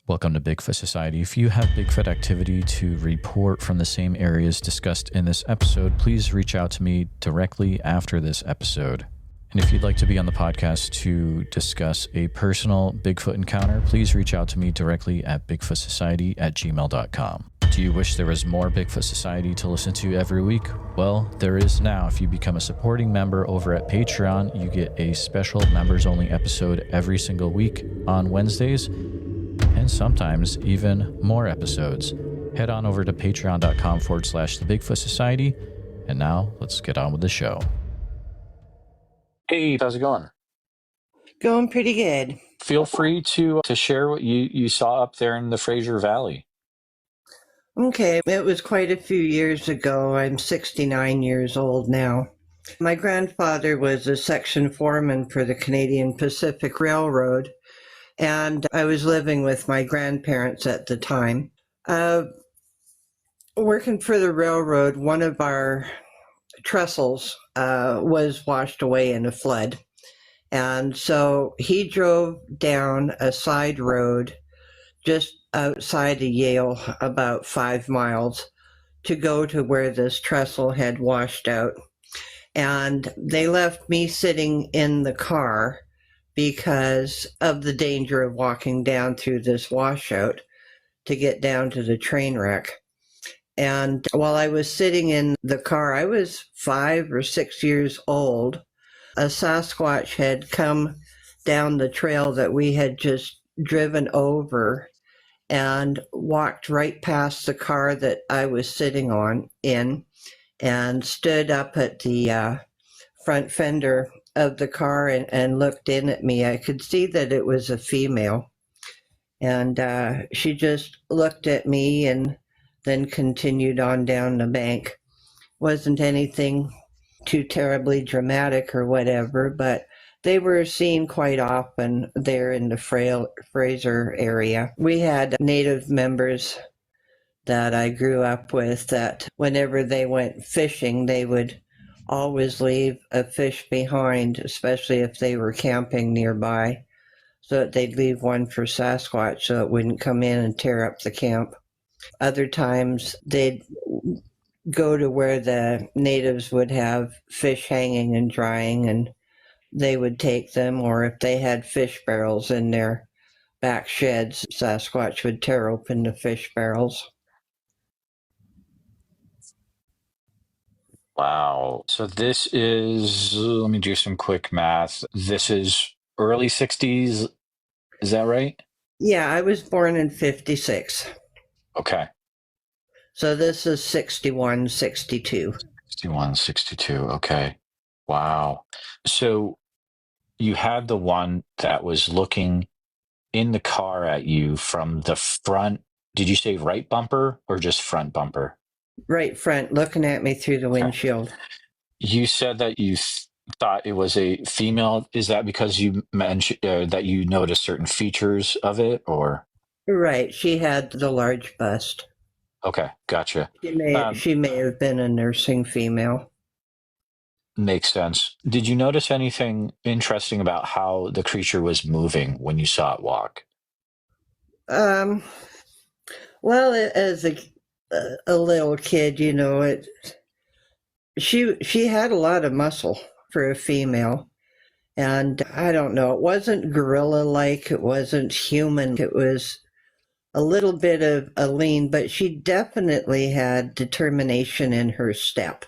Welcome to Bigfoot Society. If you have Bigfoot activity to report from the same areas discussed in this episode, please reach out to me directly after this episode. And if you'd like to be on the podcast to discuss a personal Bigfoot encounter, please reach out to me directly at bigfootsociety@gmail.com. Do you wish there was more Bigfoot Society to listen to every week? Well, there is now. If you become a supporting member over at Patreon, you get a special members-only episode every single week on Wednesdays, and sometimes even more episodes. Head on over to patreon.com/The Bigfoot Society. And now let's get on with the show. Hey, how's it going? Going pretty good. Feel free to share what you saw up there in the Fraser Valley. Okay, it was quite a few years ago. I'm 69 years old now. My grandfather was a section foreman for the Canadian Pacific Railroad, and I was living with my grandparents at the time. Working for the railroad, one of our trestles was washed away in a flood. And so he drove down a side road just outside of Yale, about 5 miles, to go to where this trestle had washed out. And they left me sitting in the car because of the danger of walking down through this washout to get down to the train wreck. And while I was sitting in the car, I was 5 or 6 years old. A Sasquatch had come down the trail that we had just driven over and walked right past the car that I was sitting in and stood up at the front fender of the car and looked in at me. I could see that it was a female. And she just looked at me and then continued on down the bank. Wasn't anything too terribly dramatic or whatever, but they were seen quite often there in the Fraser area. We had Native members that I grew up with that whenever they went fishing, they would always leave a fish behind, especially if they were camping nearby, so that they'd leave one for Sasquatch so it wouldn't come in and tear up the camp. Other times they'd go to where the natives would have fish hanging and drying, and they would take them, or if they had fish barrels in their back sheds, Sasquatch would tear open the fish barrels. Wow. So this is, let me do some quick math. This is early 60s. Is that right? Yeah, I was born in 56. Okay. So this is 61, 62. 61, 62. Okay. Wow. So you had the one that was looking in the car at you from the front. Did you say right bumper or just front bumper? Right front, looking at me through the windshield. You said that you thought it was a female. Is that because you mentioned that you noticed certain features of it, or? Right. She had the large bust. Okay, gotcha. She may have been a nursing female. Makes sense. Did you notice anything interesting about how the creature was moving when you saw it walk? Well, as a little kid, you know, she had a lot of muscle for a female. And I don't know, it wasn't gorilla-like, it wasn't human, it was a little bit of a lean, but she definitely had determination in her step.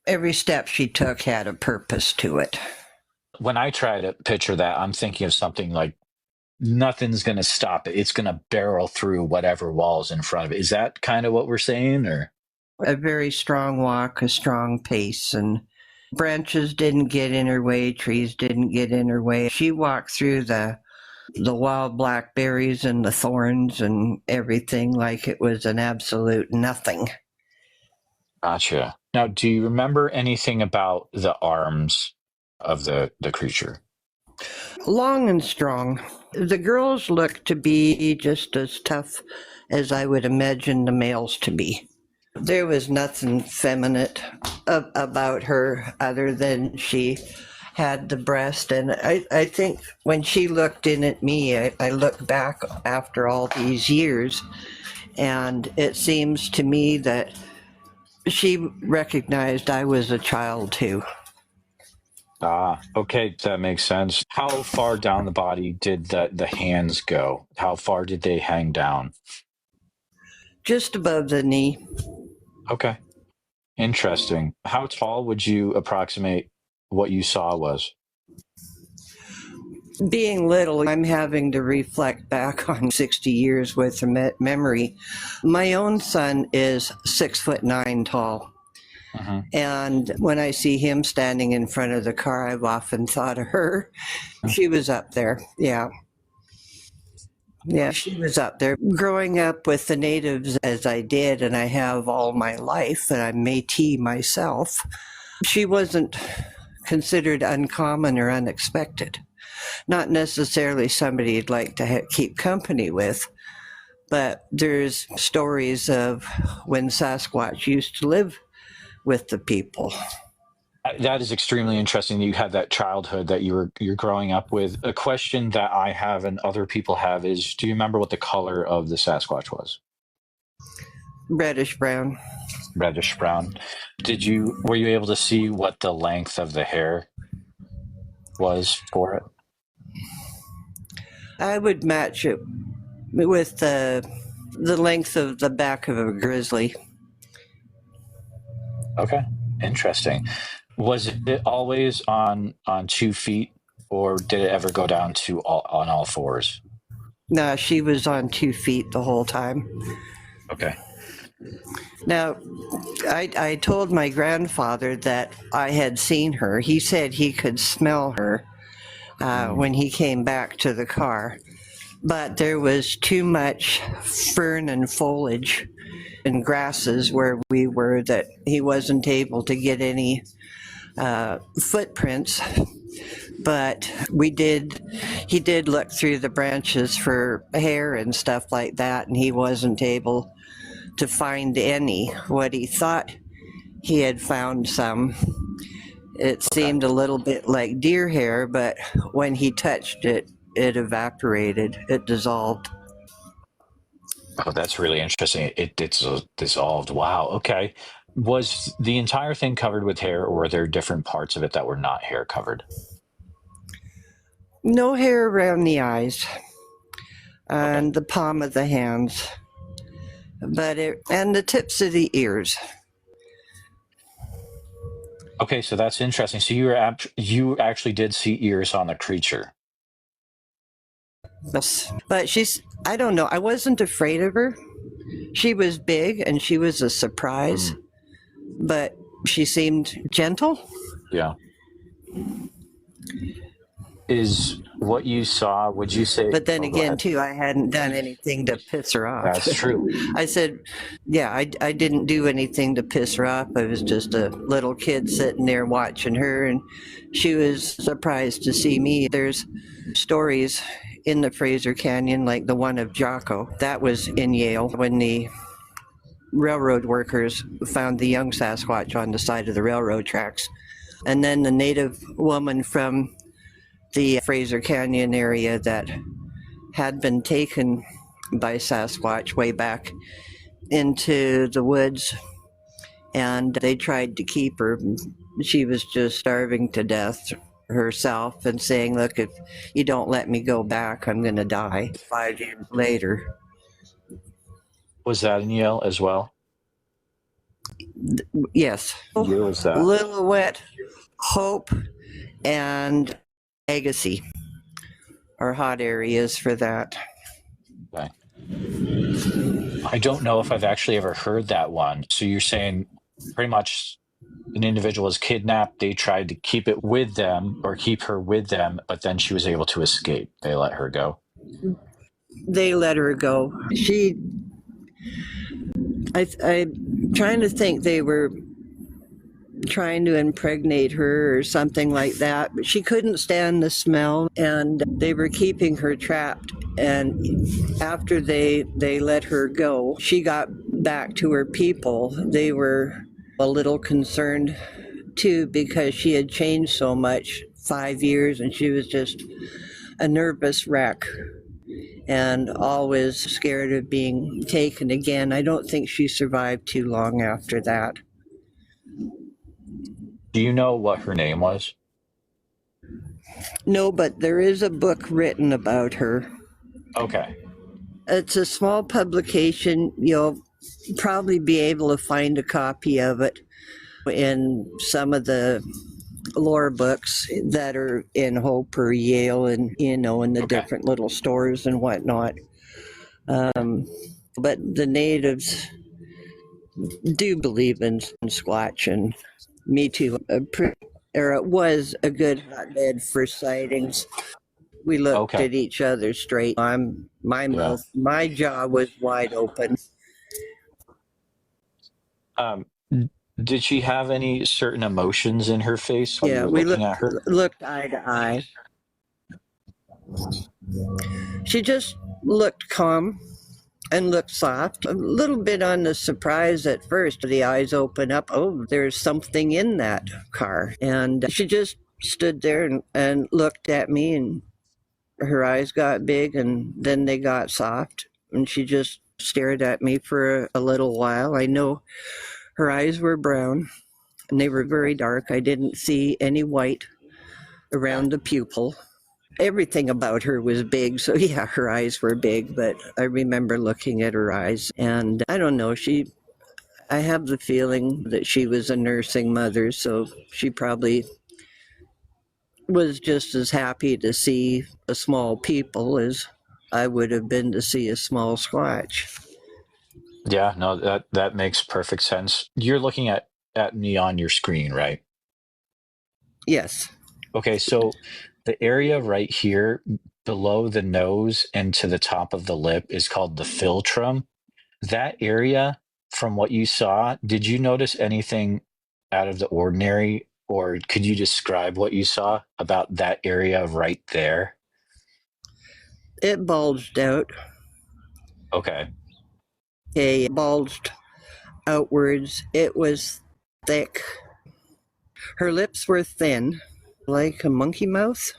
Every step she took had a purpose to it. When I try to picture that, I'm thinking of something like nothing's going to stop it. It's going to barrel through whatever wall's in front of it. Is that kind of what we're saying, or? A very strong walk, a strong pace, and branches didn't get in her way, trees didn't get in her way. She walked through the wild blackberries and the thorns and everything like it was an absolute nothing. Gotcha. Now, do you remember anything about the arms of the creature? Long and strong. The girls looked to be just as tough as I would imagine the males to be. There was nothing feminine about her other than she had the breast. And I think when she looked in at me, I look back after all these years, and it seems to me that she recognized I was a child too. Ah, okay, that makes sense. How far down the body did the hands go? How far did they hang down? Just above the knee. Okay, interesting. How tall would you approximate what you saw was? Being little, I'm having to reflect back on 60 years with memory. My own son is 6'9" tall. And when I see him standing in front of the car, I've often thought of her. She was up there. Yeah. Yeah, she was up there. Growing up with the natives as I did, and I have all my life, and I'm Métis myself, she wasn't considered uncommon or unexpected. Not necessarily somebody you'd like to keep company with, but there's stories of when Sasquatch used to live with the people. That is extremely interesting that you had that childhood that you're growing up with. A question that I have and other people have is, do you remember what the color of the Sasquatch was? Reddish brown. Reddish brown. Were you able to see what the length of the hair was for it? I would match it with the length of the back of a grizzly. Okay, interesting. Was it always on 2 feet, or did it ever go down to on all fours? No, she was on 2 feet the whole time. Okay. Now, I told my grandfather that I had seen her. He said he could smell her when he came back to the car, but there was too much fern and foliage and grasses where we were that he wasn't able to get any footprints. But he did look through the branches for hair and stuff like that, and he wasn't able to find any. What he thought he had found some, it seemed a little bit like deer hair, but when he touched it, it evaporated, it dissolved. Oh, that's really interesting. It's dissolved. Wow. Okay. Was the entire thing covered with hair, or were there different parts of it that were not hair covered? No hair around the eyes and the palm of the hands, and the tips of the ears. Okay, so that's interesting. So you actually did see ears on the creature. Yes. But I don't know, I wasn't afraid of her. She was big and she was a surprise, but she seemed gentle. Yeah. Is what you saw, would you say? But then again, too, I hadn't done anything to piss her off. That's true. I said, yeah, I didn't do anything to piss her off. I was just a little kid sitting there watching her, and she was surprised to see me. There's stories in the Fraser Canyon, like the one of Jocko. That was in Yale when the railroad workers found the young Sasquatch on the side of the railroad tracks. And then the native woman from the Fraser Canyon area that had been taken by Sasquatch way back into the woods, and they tried to keep her. She was just starving to death herself and saying, look, if you don't let me go back, I'm going to die. 5 years later. Was that in Yale as well? Yes. Where was that? Lillooet, Hope, and Agassiz are hot areas for that. Okay. I don't know if I've actually ever heard that one. So you're saying pretty much an individual was kidnapped, they tried to keep it with them or keep her with them, but then she was able to escape. They let her go. They let her go. I'm trying to think, they were trying to impregnate her or something like that, but she couldn't stand the smell, and they were keeping her trapped. And after they let her go, she got back to her people. They were a little concerned too, because she had changed so much 5 years, and she was just a nervous wreck and always scared of being taken again. I don't think she survived too long after that. Do you know what her name was? No, but there is a book written about her. Okay. It's a small publication. You'll probably be able to find a copy of it in some of the lore books that are in Hope or Yale, and in the different little stores and whatnot. But the natives do believe in Sasquatch, and me too. It was a good hotbed for sightings. We looked at each other straight. My jaw was wide open. Did she have any certain emotions in her face when you were looking at her? Looked eye to eye. She just looked calm and looked soft. A little bit on the surprise at first. The eyes open up. Oh, there's something in that car. And she just stood there and looked at me, and her eyes got big and then they got soft. And she just stared at me for a little while. I know her eyes were brown and they were very dark. I didn't see any white around the pupil. Everything about her was big, so yeah, her eyes were big, but I remember looking at her eyes, and I don't know, I have the feeling that she was a nursing mother, so she probably was just as happy to see a small people as I would have been to see a small Squatch. Yeah, no, that makes perfect sense. You're looking at me on your screen, right? Yes. Okay, so the area right here below the nose and to the top of the lip is called the philtrum. That area, from what you saw, did you notice anything out of the ordinary, or could you describe what you saw about that area right there? It bulged out. Okay. It bulged outwards. It was thick. Her lips were thin, like a monkey mouth.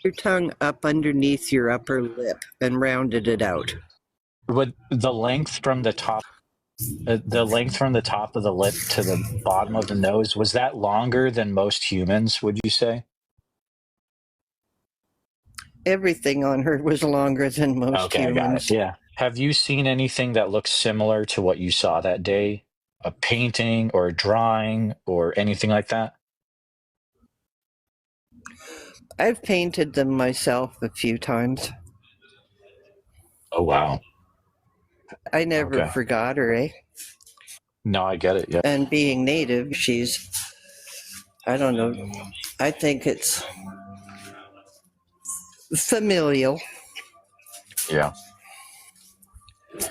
Your tongue up underneath your upper lip and rounded it out. Would the length from the top of the lip to the bottom of the nose, was that longer than most humans, would you say? Everything on her was longer than most humans. Got it. Yeah. Have you seen anything that looks similar to what you saw that day? A painting or a drawing or anything like that? I've painted them myself a few times. Oh, wow. I never forgot her, eh? No, I get it, yeah. And being native, she's, I don't know, I think it's familial. Yeah.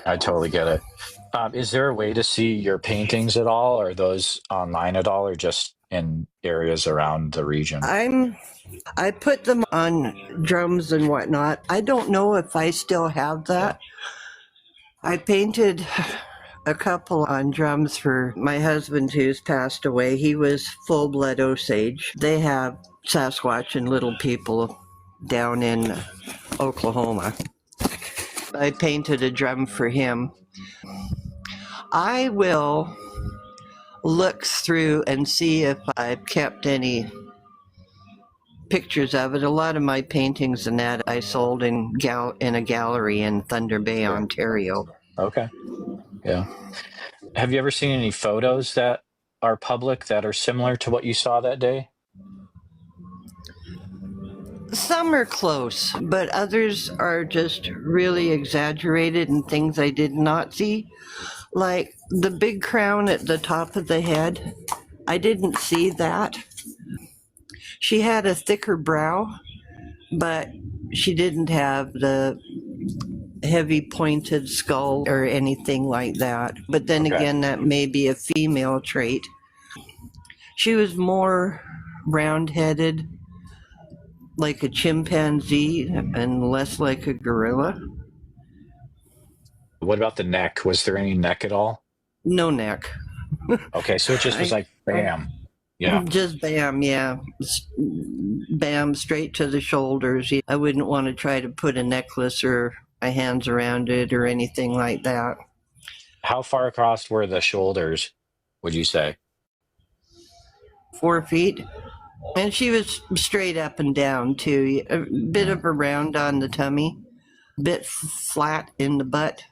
I totally get it. Is there a way to see your paintings at all? Are those online at all, or just in areas around the region? I put them on drums and whatnot. I don't know if I still have that. I painted a couple on drums for my husband who's passed away. He was full-blood Osage. They have Sasquatch and little people down in Oklahoma. I painted a drum for him. I will look through and see if I've kept any pictures of it. A lot of my paintings and that I sold in a gallery in Thunder Bay, Ontario. Okay. Yeah. Have you ever seen any photos that are public that are similar to what you saw that day? Some are close, but others are just really exaggerated and things I did not see. Like the big crown at the top of the head, I didn't see that. She had a thicker brow, but she didn't have the heavy pointed skull or anything like that. But then again, that may be a female trait. She was more round-headed, like a chimpanzee, and less like a gorilla. What about the neck? Was there any neck at all? No neck. Okay, so it just was like bam. Yeah. Just bam, yeah. bam, straight to the shoulders. I wouldn't want to try to put a necklace or my hands around it or anything like that. How far across were the shoulders, would you say? 4 feet. And she was straight up and down, too. A bit of a round on the tummy, bit flat in the butt.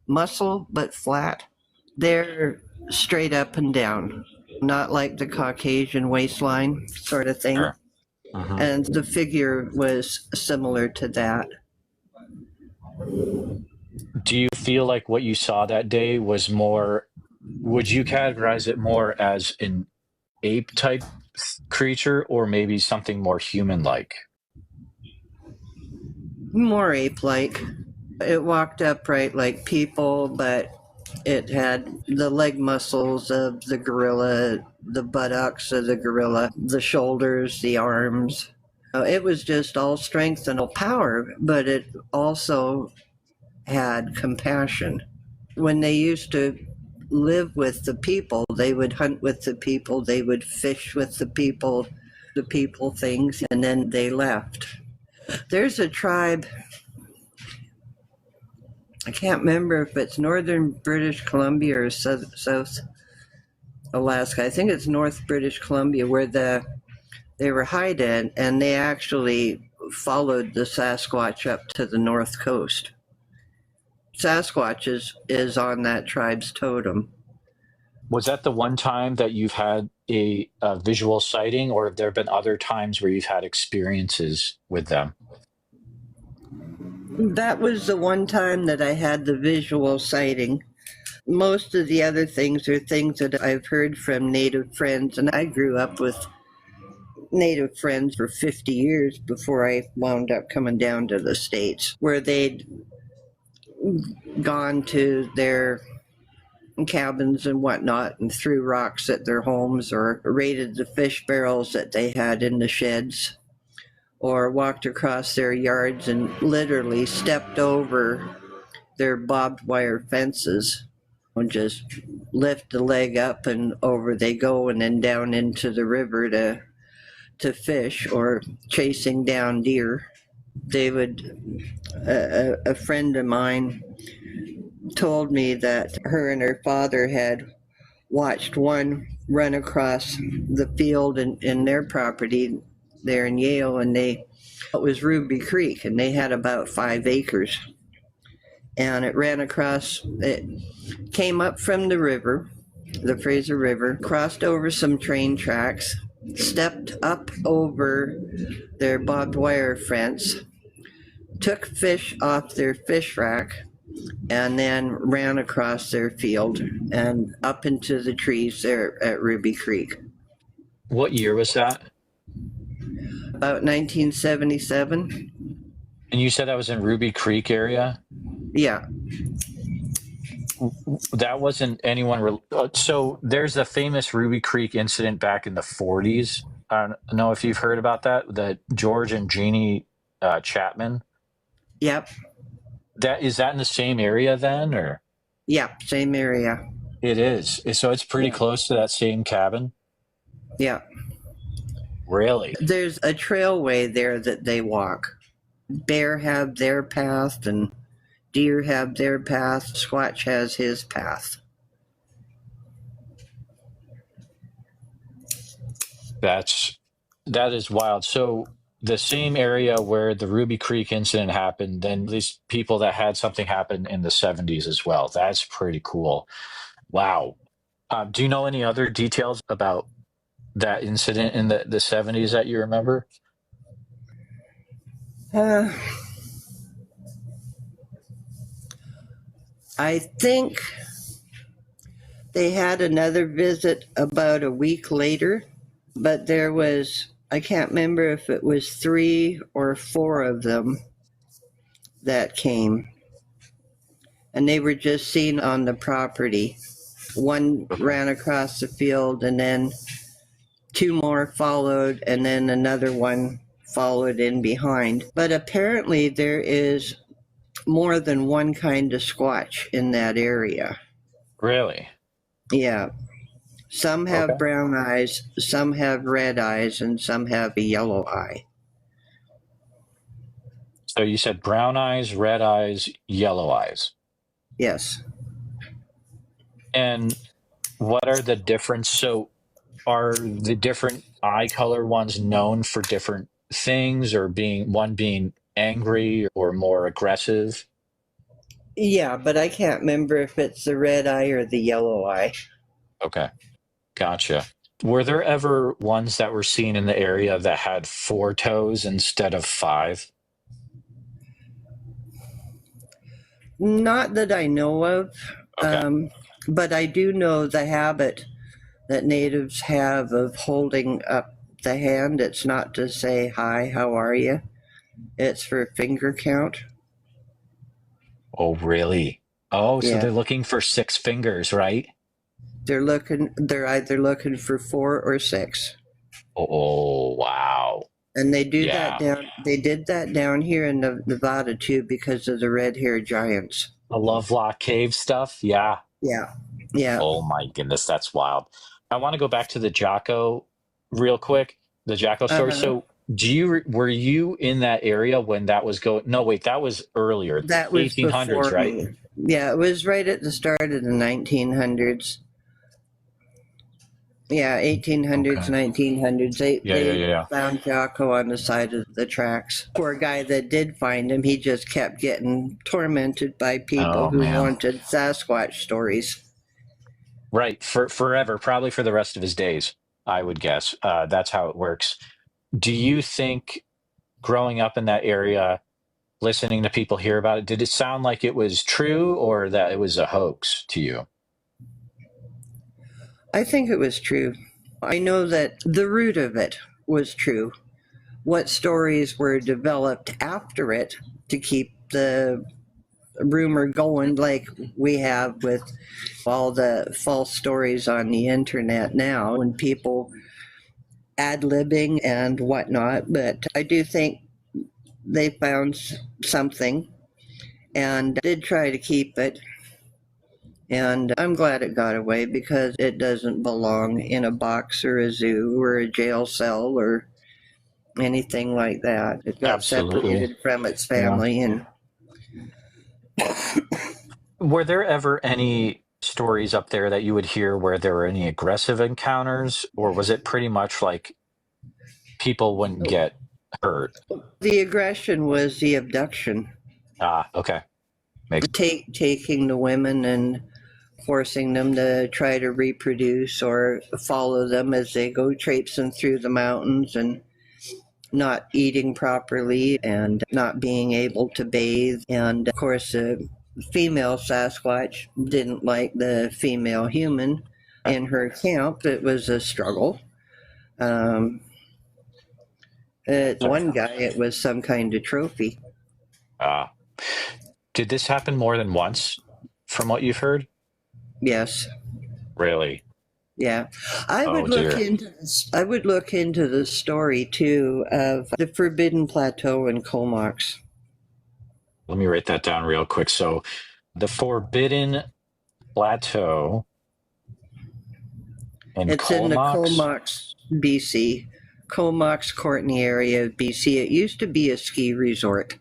Muscle, but flat. They're straight up and down, not like the Caucasian waistline sort of thing. Sure. Uh-huh. And the figure was similar to that. Do you feel like what you saw that day was more, would you categorize it more as an ape type creature or maybe something more human like? More ape-like. It walked upright like people, but it had the leg muscles of the gorilla, the buttocks of the gorilla, the shoulders, the arms. It was just all strength and all power, but it also had compassion. When they used to live with the people, they would hunt with the people, they would fish with the people things, and then they left. There's a tribe, I can't remember if it's northern British Columbia or South Alaska. I think it's North British Columbia where they were hiding, and they actually followed the Sasquatch up to the north coast. Sasquatch is on that tribe's totem. Was that the one time that you've had a visual sighting, or have there been other times where you've had experiences with them? That was the one time that I had the visual sighting. Most of the other things are things that I've heard from Native friends, and I grew up with Native friends for 50 years before I wound up coming down to the States, where they'd gone to their cabins and whatnot and threw rocks at their homes or raided the fish barrels that they had in the sheds or walked across their yards and literally stepped over their barbed wire fences and just lift the leg up and over they go and then down into the river to fish or chasing down deer. They would, a friend of mine told me that her and her father had watched one run across the field in their property there in Yale, and it was Ruby Creek, and they had about 5 acres. And it ran across, it came up from the river, the Fraser River, crossed over some train tracks, stepped up over their barbed wire fence, took fish off their fish rack, and then ran across their field and up into the trees there at Ruby Creek. What year was that? About 1977. And you said that was in Ruby Creek area? Yeah. That wasn't anyone. So there's a famous Ruby Creek incident back in the 40s. I don't know if you've heard about that. The George and Jeannie Chapman. Yep. Is that in the same area then, or? Yep, same area. It is. So it's pretty close to that same cabin? Yeah. Really? There's a trailway there that they walk. Bear have their path and deer have their path. Squatch has his path. That is wild. So the same area where the Ruby Creek incident happened, then these people that had something happen in the 70s as well. That's pretty cool. Wow. Do you know any other details about that incident in the 70s that you remember? I think they had another visit about a week later, but there was, I can't remember if it was 3 or 4 of them that came. And they were just seen on the property. One ran across the field and then 2 more followed and then another one followed in behind. But apparently there is more than one kind of Squatch in that area. Really? Yeah. Some have brown eyes, some have red eyes, and some have a yellow eye. So you said brown eyes, red eyes, yellow eyes. Yes. And what are the difference? So are the different eye color ones known for different things, or being angry or more aggressive? Yeah, but I can't remember if it's the red eye or the yellow eye. Okay, gotcha. Were there ever ones that were seen in the area that had 4 toes instead of 5? Not that I know of, Okay. but I do know the habit that natives have of holding up the hand. It's not to say, hi, how are you? It's for finger count. Oh, really? Oh, so Yeah. they're looking for 6 fingers, right? They're either looking for 4 or 6. Oh, wow. And they do that Yeah. they did that down here in Nevada too because of the red-haired giants. The Lovelock Cave stuff? Yeah. Yeah. Yeah. Oh my goodness, that's wild. I want to go back to the Jocko real quick, the Jocko story. Uh-huh. So, were you in that area when that was going? No, wait, that was earlier, That was 1800s, before right? me. Yeah, it was right at the start of the 1900s. Yeah, 1800s, Okay. 1900s. They Yeah. found Jocko on the side of the tracks. Poor guy that did find him, he just kept getting tormented by people Oh who man. wanted Sasquatch stories. Right, for forever, probably for the rest of his days, I would guess. That's how it works. Do you think growing up in that area, listening to people hear about it, did it sound like it was true or that it was a hoax to you? I think it was true. I know that the root of it was true. What stories were developed after it to keep the rumor going, like we have with all the false stories on the internet now, when people ad-libbing and whatnot. But I do think they found something and did try to keep it. And I'm glad it got away because it doesn't belong in a box or a zoo or a jail cell or anything like that. It got Absolutely. separated from its family. And Were there ever any stories up there that you would hear where there were any aggressive encounters, or was it pretty much like people wouldn't get hurt? the aggression was the abduction, Ah, okay. taking the women and forcing them to try to reproduce or follow them as they go traipsing through the mountains and not eating properly and not being able to bathe. And of course, the female Sasquatch didn't like the female human in her camp. It was a struggle. One guy, it was some kind of trophy. Did this happen more than once from what you've heard? Yes. Really? Yeah. I would Oh, look dear. into this. I would look into the story too of the Forbidden Plateau in Comox. Let me write that down real quick. So, the Forbidden Plateau in It's in the Comox. Comox, BC. Comox, Courtney area of BC. It used to be a ski resort.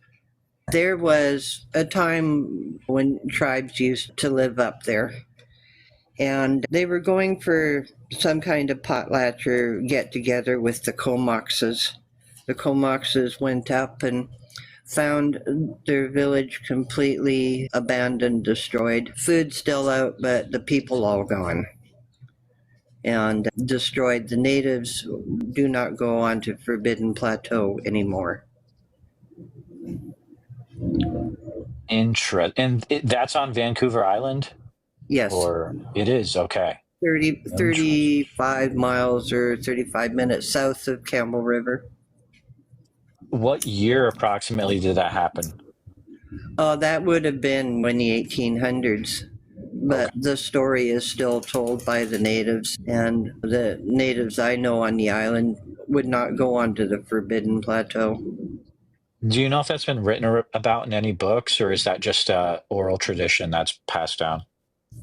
There was a time when tribes used to live up there. And they were going for some kind of potlatch or get together with the Comoxes. The Comoxes went up and found their village completely abandoned, destroyed. Food still out, but the people all gone and destroyed. The natives do not go on to Forbidden Plateau anymore. And that's on Vancouver Island? Yes. Or it is, okay. 35 miles or 35 minutes south of Campbell River. What year approximately did that happen? That would have been in the 1800s. But the story is still told by the natives, and the natives I know on the island would not go onto the Forbidden Plateau. Do you know if that's been written about in any books, or is that just a oral tradition that's passed down?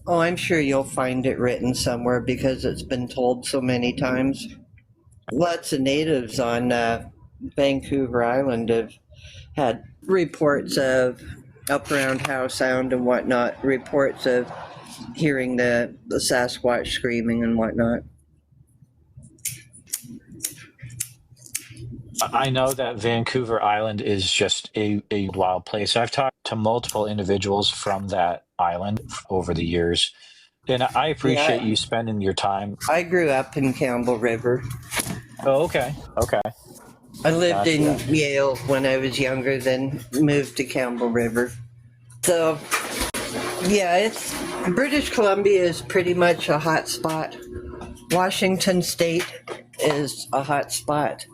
Oh, I'm sure you'll find it written somewhere because it's been told so many times. Lots of natives on Vancouver Island have had reports of up around Howe Sound and whatnot, reports of hearing the Sasquatch screaming and whatnot. I know that Vancouver Island is just a wild place. I've talked to multiple individuals from that island over the years, and I appreciate Yeah, you spending your time. I grew up in Campbell River. Oh, okay. Okay. I lived in Gotcha. Yale when I was younger, then moved to Campbell River. So, yeah, it's British Columbia is pretty much a hot spot. Washington State is a hot spot.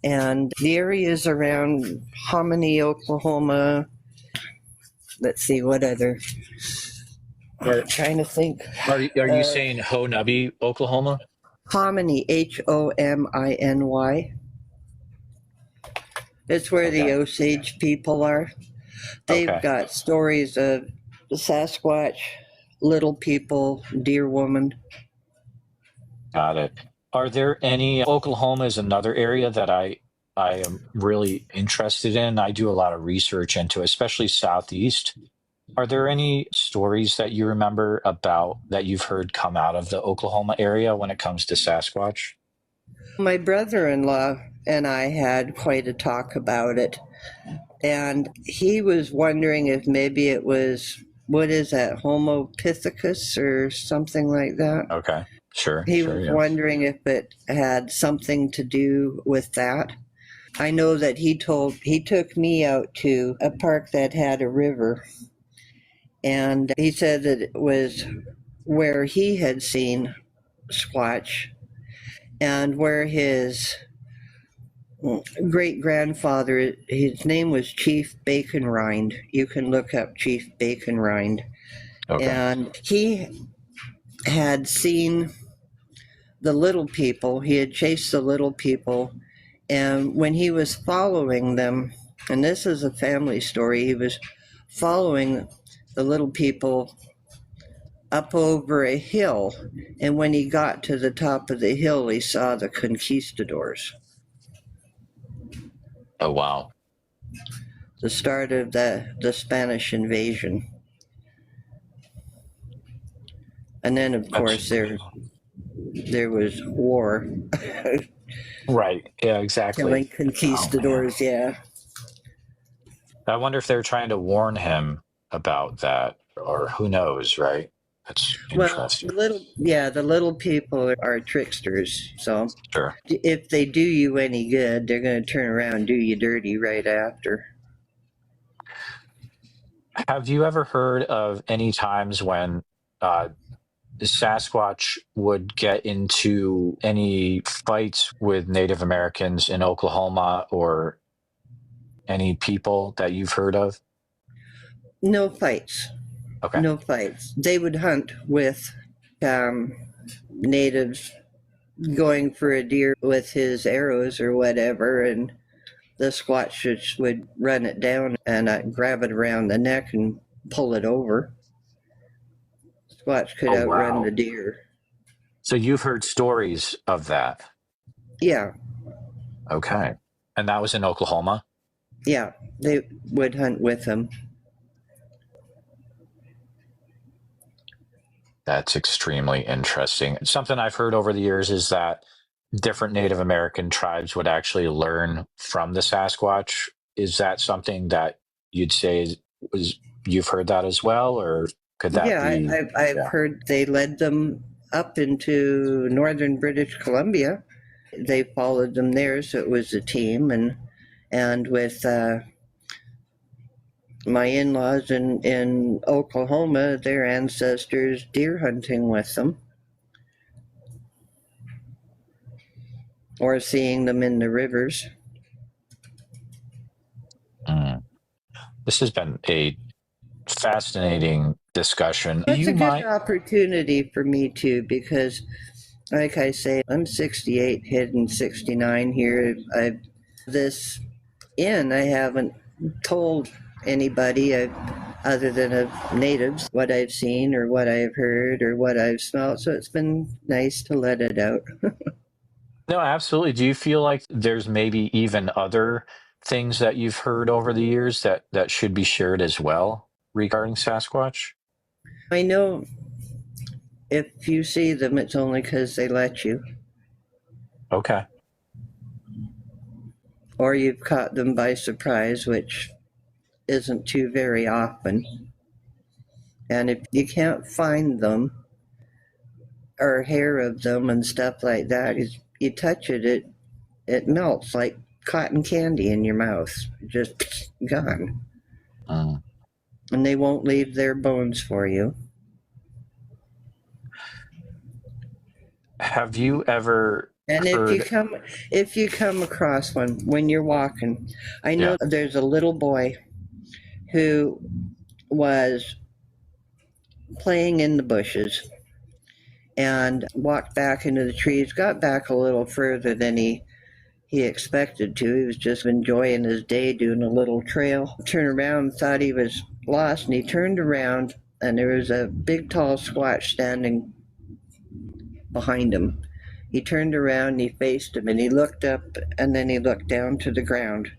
And the areas around Hominy, Oklahoma, let's see, what other? Trying to think. Are you saying Honubby, Oklahoma? Hominy, Hominy. It's where the Okay. Osage people are. They've Okay. got stories of the Sasquatch, little people, deer woman. Got it. Are there any? Oklahoma is another area that I am really interested in. I do a lot of research into, especially Southeast. Are there any stories that you remember about that you've heard come out of the Oklahoma area when it comes to Sasquatch? My brother-in-law and I had quite a talk about it, and he was wondering if maybe it was, what is that, Homo pithecus or something like that. Okay. Sure. He Sure. was Yeah. wondering if it had something to do with that. I know that he took me out to a park that had a river, and he said that it was where he had seen Squatch and where his great grandfather, his name was Chief Bacon Rind. You can look up Chief Bacon Rind. Okay. And he had seen the little people, he had chased the little people, and when he was following them, and this is a family story, he was following the little people up over a hill, and when he got to the top of the hill, he saw the conquistadors, Oh, wow. the start of the Spanish invasion. And then, of course, there was war. Right. Yeah, exactly. Killing conquistadors, yeah. I wonder if they're trying to warn him about that, or who knows, right? That's Well, interesting. the little people are tricksters. So Sure. if they do you any good, they're going to turn around and do you dirty right after. Have you ever heard of any times when the Sasquatch would get into any fights with Native Americans in Oklahoma or any people that you've heard of? No fights. Okay. No fights. They would hunt with natives going for a deer with his arrows or whatever, and the Squatch would run it down and grab it around the neck and pull it over. Squatch could Oh, outrun wow. the deer. So you've heard stories of that. Yeah, Okay. And that was in Oklahoma? yeah, they would hunt with him. That's extremely interesting. Something I've heard over the years is that different Native American tribes would actually learn from the Sasquatch. Is that something that you'd say you've heard that as well, or could that Yeah, be? I've Yeah. heard they led them up into northern British Columbia. They followed them there, so it was a team, and with my in-laws in Oklahoma, their ancestors deer hunting with them, or seeing them in the rivers. This has been a fascinating discussion. It's a good opportunity for me too, because like I say, I'm 68, hitting 69 here. I haven't told anybody other than of natives what I've seen or what I've heard or what I've smelled. So it's been nice to let it out. No, absolutely. Do you feel like there's maybe even other things that you've heard over the years that should be shared as well regarding Sasquatch? I know if you see them, it's only because they let you, Okay. or you've caught them by surprise, which isn't too very often. And if you can't find them or hear of them and stuff like that, you touch it, it melts like cotton candy in your mouth, just gone. And they won't leave their bones for you. Have you ever And heard... if you come across one when you're walking, I know there's a little boy who was playing in the bushes and walked back into the trees, got back a little further than he expected to. He was just enjoying his day, doing a little trail. Turned around, thought he was lost, and he turned around, and there was a big, tall Squatch standing behind him. He turned around, and he faced him, and he looked up, and then he looked down to the ground,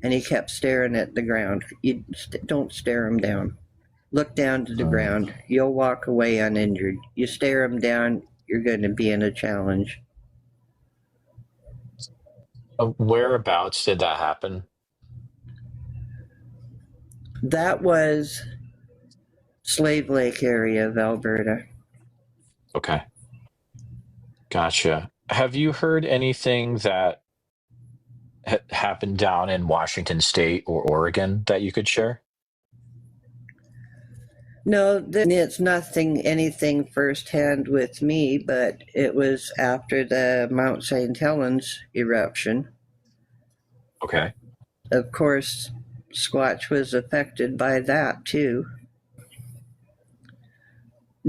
and he kept staring at the ground. You don't stare him down. Look down to the ground. You'll walk away uninjured. You stare him down, you're going to be in a challenge. Whereabouts did that happen? That was Slave Lake area of Alberta. Okay. Gotcha. Have you heard anything that happened down in Washington State or Oregon that you could share? No, it's anything firsthand with me, but it was after the Mount St. Helens eruption. Okay. Of course, Squatch was affected by that too.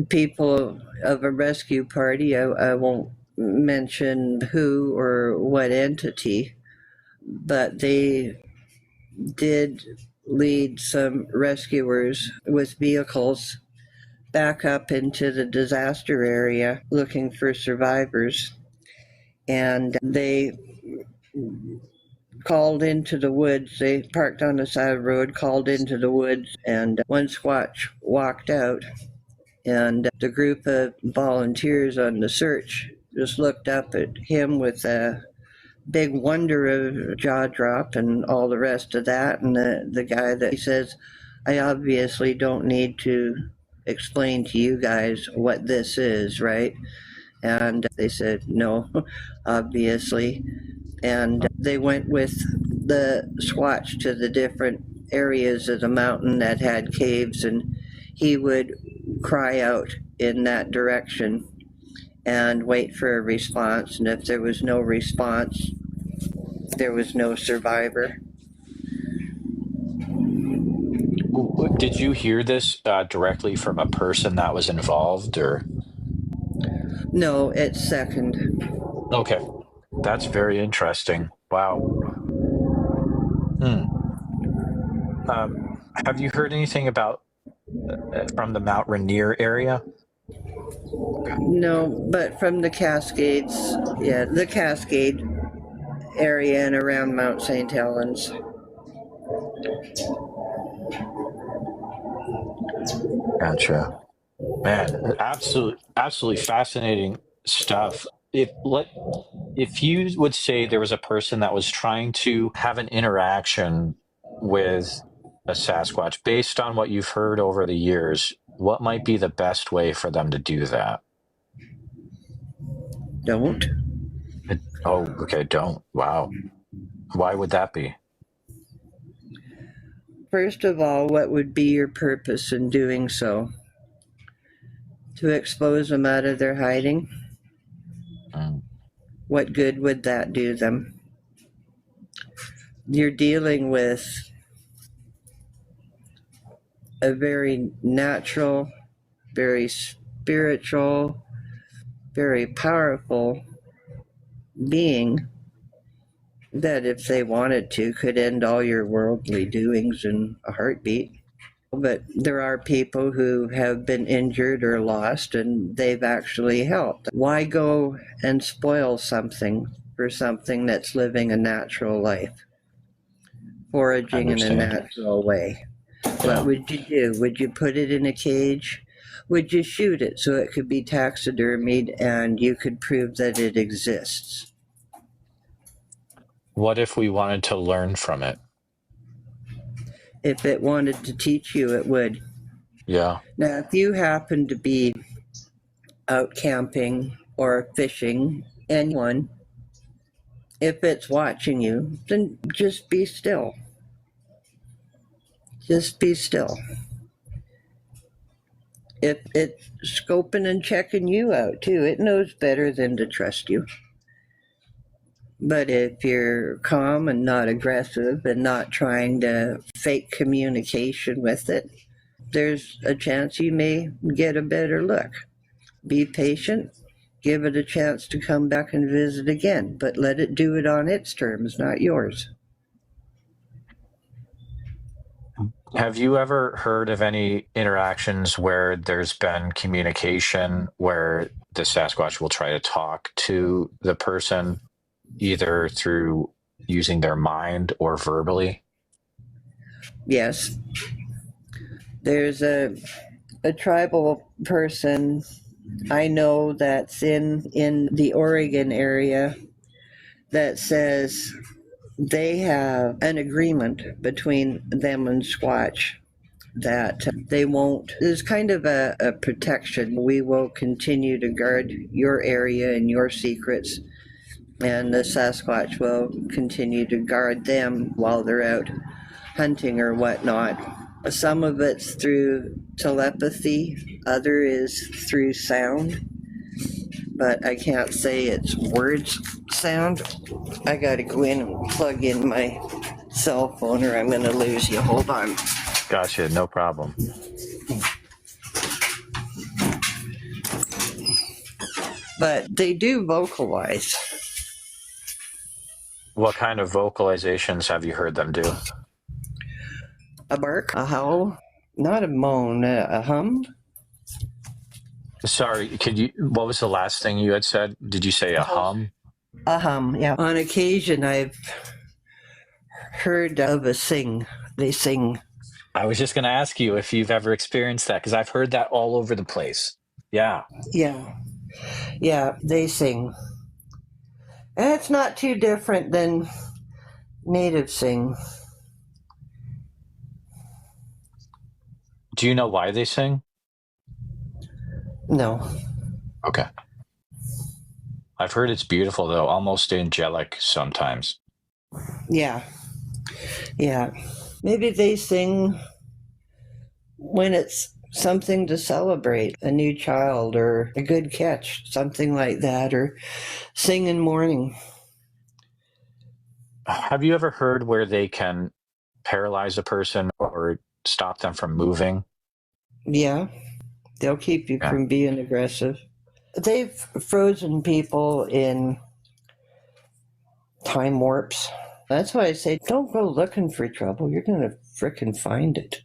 People of a rescue party, I won't mention who or what entity, but they did lead some rescuers with vehicles back up into the disaster area looking for survivors. And they called into the woods. They parked on the side of the road, called into the woods, and one Squatch walked out. And the group of volunteers on the search just looked up at him with a big wonder of jaw drop and all the rest of that. And the guy that he says, I obviously don't need to explain to you guys what this is, right? And they said, no, obviously. And they went with the Squatch to the different areas of the mountain that had caves, and he would cry out in that direction and wait for a response. And if there was no response, there was no survivor. Did you hear this directly from a person that was involved, or? No, it's second. Okay. That's very interesting. Wow. Have you heard anything about from the Mount Rainier area? No, but from the Cascades, the Cascade area and around Mount St. Helens. Gotcha. Man, absolutely fascinating stuff. If you would say there was a person that was trying to have an interaction with a Sasquatch, based on what you've heard over the years, what might be the best way for them to do that? Don't. Oh, okay, don't. Wow. Why would that be? First of all, what would be your purpose in doing so? To expose them out of their hiding? What good would that do them? You're dealing with a very natural, very spiritual, very powerful being that, if they wanted to, could end all your worldly doings in a heartbeat. But there are people who have been injured or lost, and they've actually helped. Why go and spoil something for something that's living a natural life? foraging in a Understand. natural way. Yeah. What would you do? Would you put it in a cage? Would you shoot it so it could be taxidermied and you could prove that it exists? What if we wanted to learn from it? If it wanted to teach you, it would. Yeah. Now, if you happen to be out camping or fishing, anyone, if it's watching you, then just be still. Just be still. If it's scoping and checking you out too, it knows better than to trust you. But if you're calm and not aggressive and not trying to fake communication with it, there's a chance you may get a better look. Be patient, give it a chance to come back and visit again, but let it do it on its terms, not yours. Have you ever heard of any interactions where there's been communication where the Sasquatch will try to talk to the person either through using their mind or verbally? Yes. There's a tribal person I know that's in the Oregon area that says they have an agreement between them and Squatch that they won't. There's kind of a protection. We will continue to guard your area and your secrets, and the Sasquatch will continue to guard them while they're out hunting or whatnot. Some of it's through telepathy, other is through sound, but I can't say it's words sound. I gotta go in and plug in my cell phone or I'm gonna lose you. Hold on. Gotcha, no problem. But they do vocalize. What kind of vocalizations have you heard them do? A bark, a howl, not a moan, a hum. Sorry, what was the last thing you had said? Did you say a hum? A hum, yeah. On occasion, I've heard of a sing. They sing. I was just going to ask you if you've ever experienced that, because I've heard that all over the place. Yeah. Yeah, they sing. And it's not too different than native sing. Do you know why they sing? No. Okay. I've heard it's beautiful, though, almost angelic sometimes. Yeah. Maybe they sing when it's something to celebrate, a new child or a good catch, something like that, or sing in mourning. Have you ever heard where they can paralyze a person or stop them from moving? Yeah. They'll keep you from being aggressive. They've frozen people in time warps. That's why I say don't go looking for trouble. You're going to frickin' find it.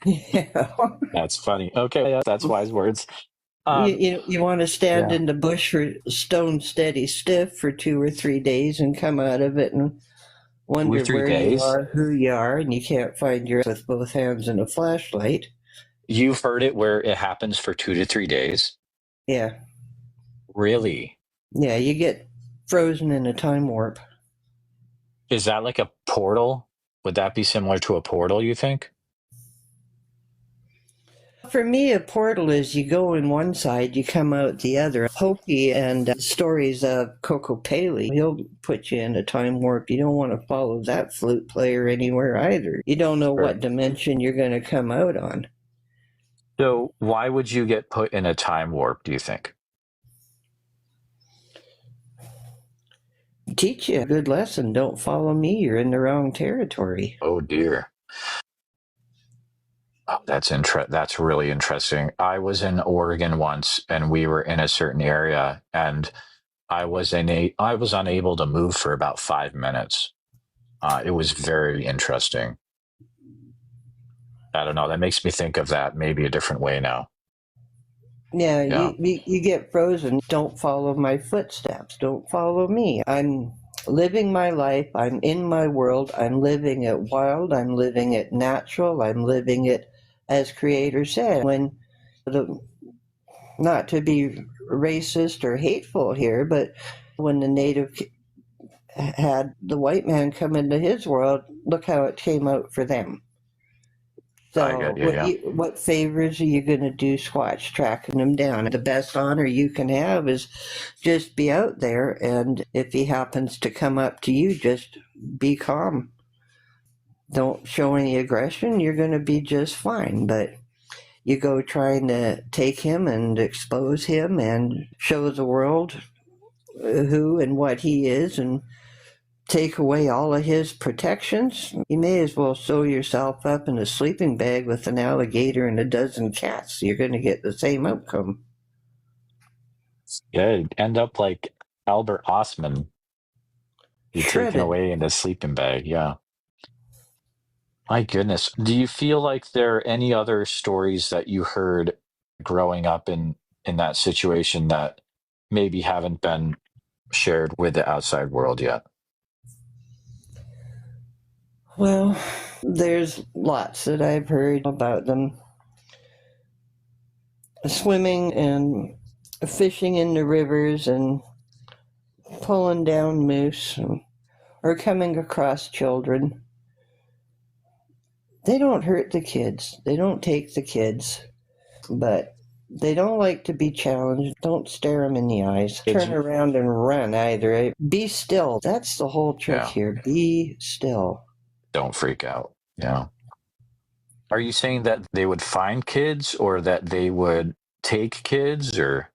Yeah. That's funny. Okay, that's wise words. You want to stand in the bush for stone steady stiff for 2 or 3 days and come out of it and wonder where you are, who you are, and you can't find your with both hands and a flashlight. You've heard it where it happens for 2 to 3 days? Yeah. Really? Yeah, you get frozen in a time warp. Is that like a portal? Would that be similar to a portal, you think? For me, a portal is you go in one side, you come out the other. Hopi and stories of Coco Paley, he'll put you in a time warp. You don't want to follow that flute player anywhere either. You don't know what dimension you're going to come out on. So why would you get put in a time warp, do you think? Teach you a good lesson. Don't follow me. You're in the wrong territory. Oh, dear. Oh, that's really interesting. I was in Oregon once, and we were in a certain area, and I was unable to move for about 5 minutes. It was very interesting. I don't know. That makes me think of that maybe a different way now. Yeah. You get frozen. Don't follow my footsteps. Don't follow me. I'm living my life. I'm in my world. I'm living it wild. I'm living it natural. I'm living it as Creator said. When the, not to be racist or hateful here, but when the native had the white man come into his world, look how it came out for them. I get So you, yeah. what favors are you going to do Squatch tracking them down? The best honor you can have is just be out there, and if he happens to come up to you, just be calm. Don't show any aggression. You're going to be just fine. But you go trying to take him and expose him and show the world who and what he is and take away all of his protections, you may as well sew yourself up in a sleeping bag with an alligator and a dozen cats. You're going to get the same outcome. Yeah, it'd end up like Albert Osman. Be taken Shredded. away in a sleeping bag, yeah. My goodness. Do you feel like there are any other stories that you heard growing up in that situation that maybe haven't been shared with the outside world yet? Well, there's lots that I've heard about them. Swimming and fishing in the rivers and pulling down moose or coming across children. They don't hurt the kids. They don't take the kids, but they don't like to be challenged. Don't stare them in the eyes. Turn around and run either. Be still. That's the whole trick here. Be still. Don't freak out. Yeah. Are you saying that they would find kids or that they would take kids or?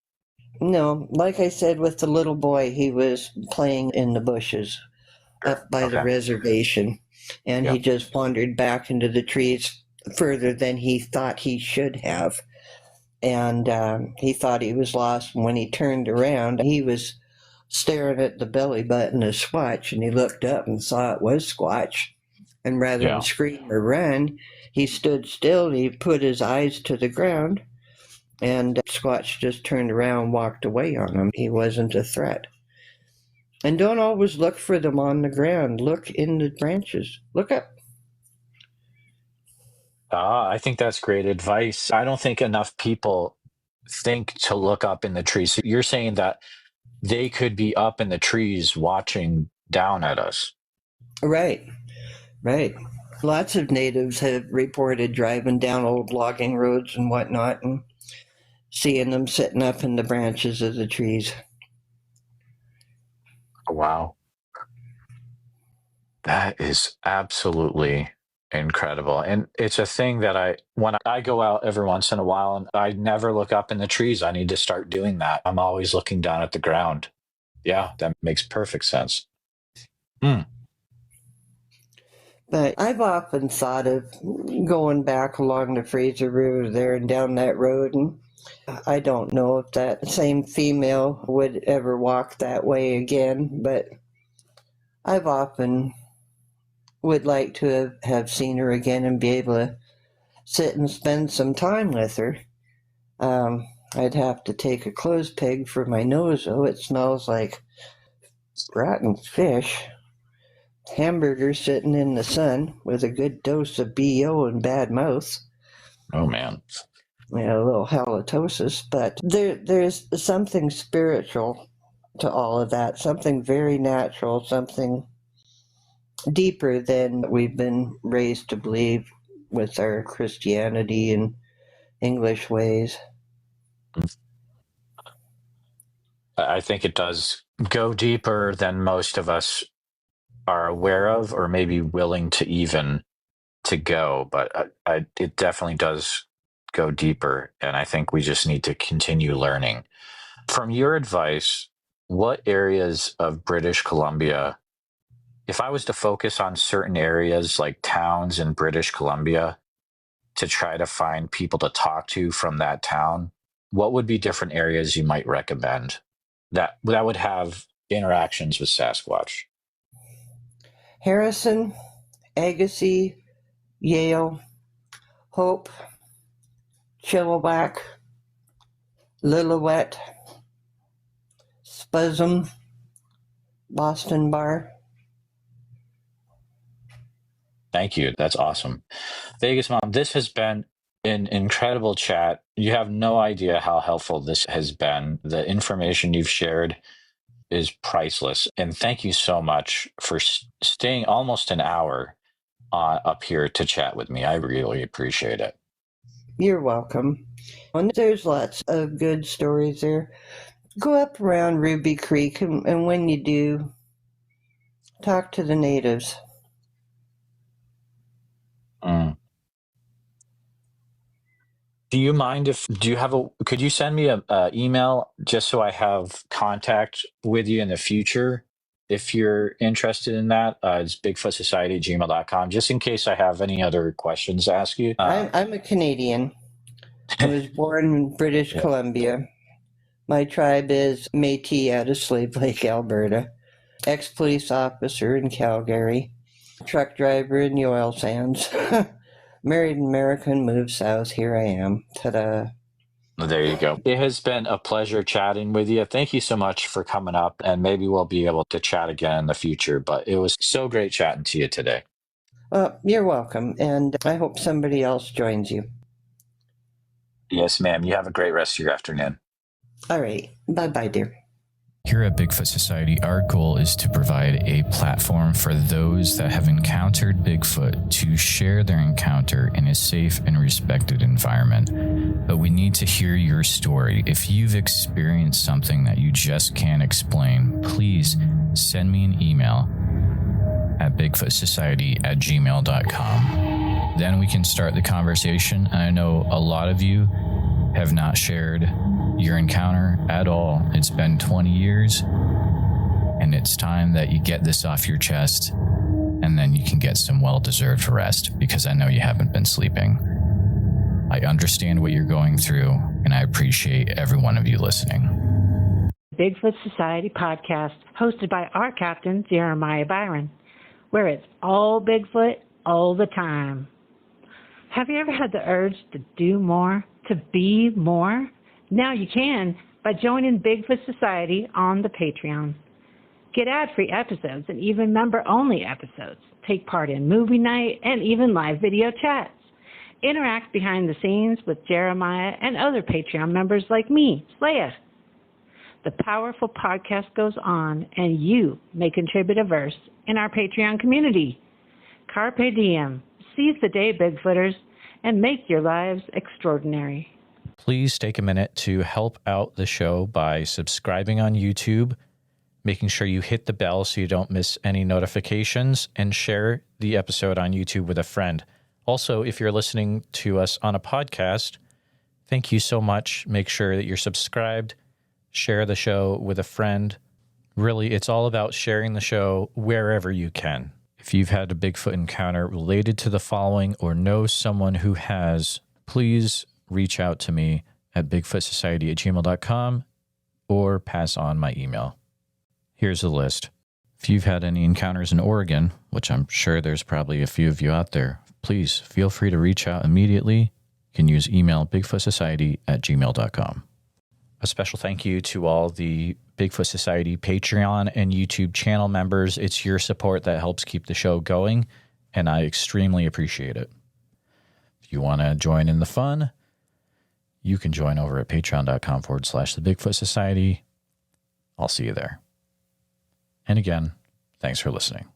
No, like I said with the little boy, he was playing in the bushes up by the reservation, and he just wandered back into the trees further than he thought he should have. And he thought he was lost. And when he turned around, he was staring at the belly button of Squatch, and he looked up and saw it was Squatch. And rather than scream or run, he stood still and he put his eyes to the ground, and Squatch just turned around and walked away on him. He wasn't a threat. And don't always look for them on the ground. Look in the branches. Look up. I think that's great advice. I don't think enough people think to look up in the trees. So you're saying that they could be up in the trees watching down at us. Right. Lots of natives have reported driving down old logging roads and whatnot and seeing them sitting up in the branches of the trees. Wow. That is absolutely incredible. And it's a thing that when I go out every once in a while and I never look up in the trees, I need to start doing that. I'm always looking down at the ground. Yeah, that makes perfect sense. But I've often thought of going back along the Fraser River there and down that road, and I don't know if that same female would ever walk that way again, but I've often would like to have seen her again and be able to sit and spend some time with her. I'd have to take a clothes peg for my nose, though. It smells like rotten fish. Hamburger sitting in the sun with a good dose of BO and bad mouth. Oh, man. Yeah, a little halitosis. But there's something spiritual to all of that, something very natural, something deeper than we've been raised to believe with our Christianity and English ways. I think it does go deeper than most of us are aware of or maybe willing to even to go, but it definitely does go deeper, and I think we just need to continue learning. From your advice, what areas of British Columbia, if I was to focus on certain areas like towns in British Columbia to try to find people to talk to from that town, what would be different areas you might recommend that would have interactions with Sasquatch? Harrison, Agassiz, Yale, Hope, Chilliwack, Lillooet, Spuzzum, Boston Bar. Thank you. That's awesome. Vegas Mom, this has been an incredible chat. You have no idea how helpful this has been. The information you've shared is priceless. And thank you so much for staying almost an hour up here to chat with me. I really appreciate it. You're welcome. And there's lots of good stories there. Go up around Ruby Creek, and when you do, talk to the natives. Do you mind could you send me a email just so I have contact with you in the future if you're interested in that? It's bigfootsociety@gmail.com, just in case I have any other questions to ask you. I'm a Canadian. I was born in British Columbia. My tribe is Métis out of Slave Lake, Alberta. Ex-police officer in Calgary. Truck driver in the oil sands. Married American, moved south. Here I am. Ta-da. There you go. It has been a pleasure chatting with you. Thank you so much for coming up, and maybe we'll be able to chat again in the future, but it was so great chatting to you today. You're welcome, and I hope somebody else joins you. Yes, ma'am. You have a great rest of your afternoon. All right. Bye-bye, dear. Here at Bigfoot Society, our goal is to provide a platform for those that have encountered Bigfoot to share their encounter in a safe and respected environment. But we need to hear your story. If you've experienced something that you just can't explain, please send me an email at bigfootsociety@gmail.com. Then we can start the conversation. And I know a lot of you have not shared your encounter at all. It's been 20 years, and it's time that you get this off your chest, and then you can get some well-deserved rest, because I know you haven't been sleeping. I understand what you're going through, and I appreciate every one of you listening. Bigfoot Society podcast, hosted by our captain, Jeremiah Byron, where it's all Bigfoot all the time. Have you ever had the urge to do more, to be more? Now you can by joining Bigfoot Society on the Patreon. Get ad-free episodes and even member-only episodes. Take part in movie night and even live video chats. Interact behind the scenes with Jeremiah and other Patreon members like me, Slaya. The powerful podcast goes on, and you may contribute a verse in our Patreon community. Carpe diem. Seize the day, Bigfooters, and make your lives extraordinary. Please take a minute to help out the show by subscribing on YouTube, making sure you hit the bell so you don't miss any notifications, and share the episode on YouTube with a friend. Also, if you're listening to us on a podcast, thank you so much. Make sure that you're subscribed, share the show with a friend. Really, it's all about sharing the show wherever you can. If you've had a Bigfoot encounter related to the following or know someone who has, please reach out to me at bigfootsociety@gmail.com or pass on my email. Here's a list. If you've had any encounters in Oregon, which I'm sure there's probably a few of you out there, please feel free to reach out immediately. You can use email bigfootsociety@gmail.com. A special thank you to all the Bigfoot Society Patreon and YouTube channel members. It's your support that helps keep the show going, and I extremely appreciate it. If you want to join in the fun, you can join over at patreon.com/the Bigfoot Society. I'll see you there. And again, thanks for listening.